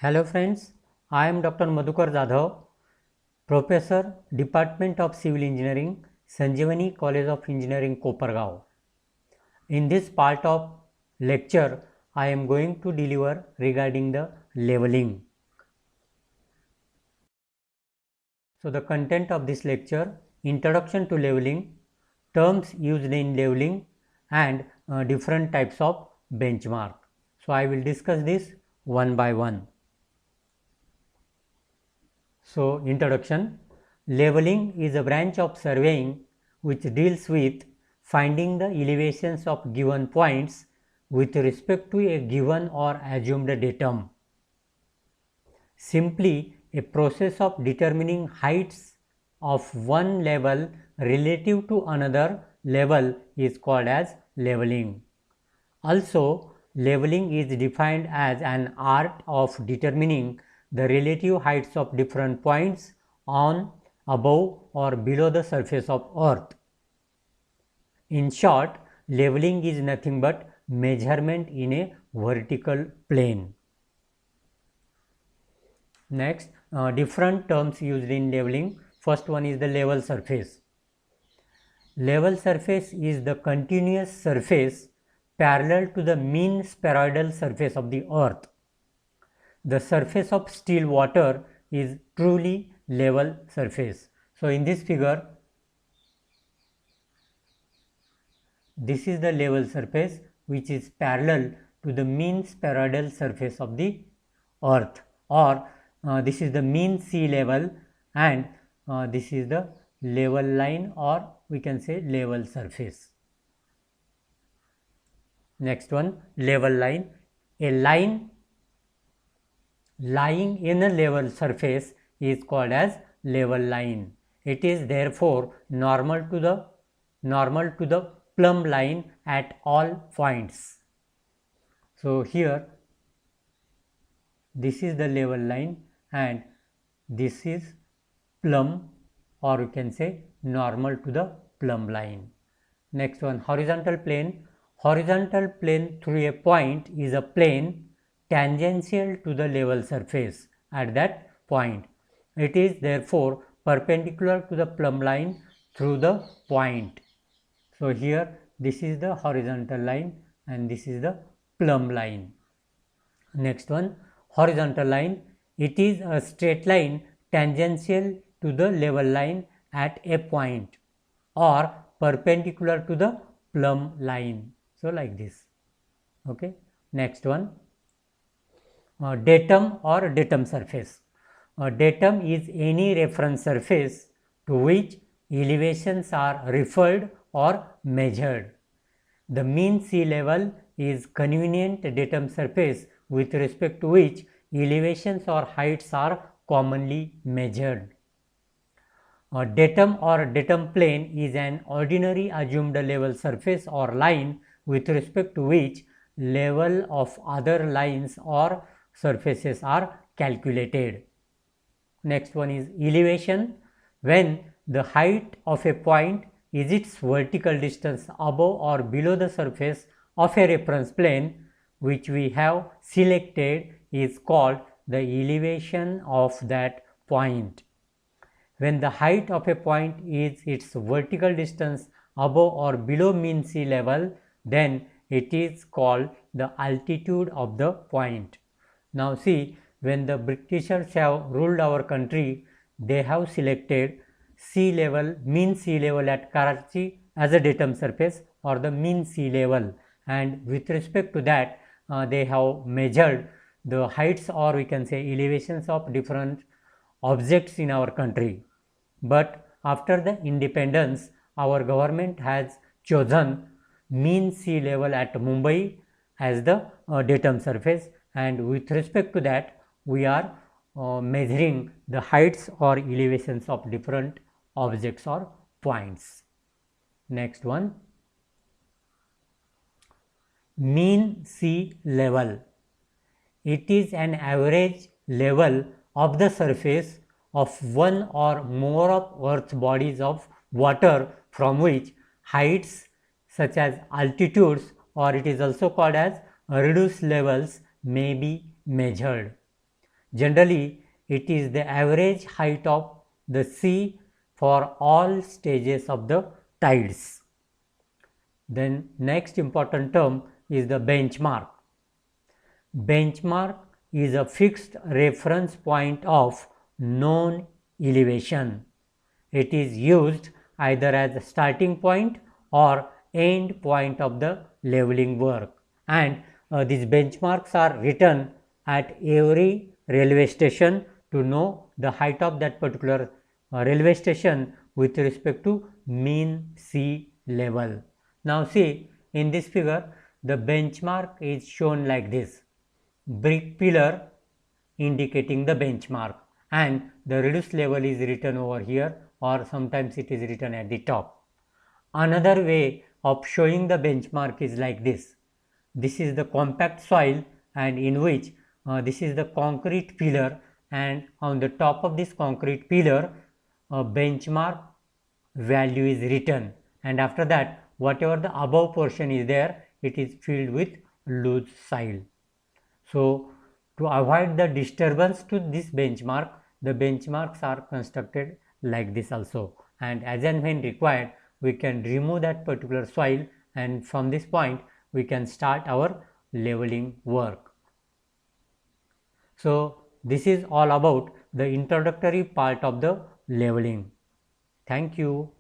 Hello friends, I am Dr. Madhukar Jadhav, Professor, Department of Civil Engineering, Sanjeevani College of Engineering, Kopargaon. In this part of lecture, I am going to deliver regarding the leveling. So the content of this lecture: Introduction to leveling, terms used in leveling, and different types of benchmark. So I will discuss this one by one. So, introduction. Leveling is a branch of surveying which deals with finding the elevations of given points with respect to a given or assumed datum. Simply a process of determining heights of one level relative to another level is called as leveling. Also, leveling is defined as an art of determining the relative heights of different points on, above or below the surface of earth. In short, leveling is nothing but measurement in a vertical plane. Next, different terms used in leveling. First one is the level surface. Level surface is the continuous surface parallel to the mean spheroidal surface of the earth. The surface of still water is truly level surface. So, in this figure, this is the level surface which is parallel to the mean spheroidal surface of the earth, or this is the mean sea level, and this is the level line, or we can say level surface. Next one, level line. A line lying in a level surface is called as level line. It is therefore normal to the plumb line at all points. So here this is the level line and this is plumb, or you can say normal to the plumb line. Next one, horizontal plane. Horizontal plane through a point is a plane tangential to the level surface at that point. It is therefore perpendicular to the plumb line through the point. So here this is the horizontal line and this is the plumb line. Next one, horizontal line. It is a straight line tangential to the level line at a point or perpendicular to the plumb line. So like this. Okay. Next one, datum or datum surface. Datum is any reference surface to which elevations are referred or measured. The mean sea level is convenient datum surface with respect to which elevations or heights are commonly measured. A datum or datum plane is an ordinary assumed level surface or line with respect to which level of other lines or surfaces are calculated. Next one is elevation. When the height of a point is its vertical distance above or below the surface of a reference plane which we have selected is called the elevation of that point. When the height of a point is its vertical distance above or below mean sea level, then it is called the altitude of the point. Now see, when the Britishers have ruled our country, they have selected sea level, mean sea level at Karachi as a datum surface or the mean sea level, and with respect to that they have measured the heights, or we can say elevations of different objects in our country. But after the independence, our government has chosen mean sea level at Mumbai as the datum surface, and with respect to that we are measuring the heights or elevations of different objects or points. Next one, mean sea level. It is an average level of the surface of one or more of earth's bodies of water from which heights such as altitudes, or it is also called as reduced levels, may be measured. Generally, it is the average height of the sea for all stages of the tides. Then next important term is the benchmark. Benchmark is a fixed reference point of known elevation. It is used either as a starting point or end point of the leveling work, and these benchmarks are written at every railway station to know the height of that particular railway station with respect to mean sea level. Now see, in this figure the benchmark is shown like this: brick pillar indicating the benchmark, and the reduced level is written over here, or sometimes it is written at the top. Another way of showing the benchmark is like this. This is the compact soil, and in which this is the concrete pillar, and on the top of this concrete pillar a benchmark value is written, and after that whatever the above portion is there, it is filled with loose soil. So to avoid the disturbance to this benchmark, the benchmarks are constructed like this also, and as and when required we can remove that particular soil, and from this point we can start our leveling work. So this is all about the introductory part of the leveling. Thank you.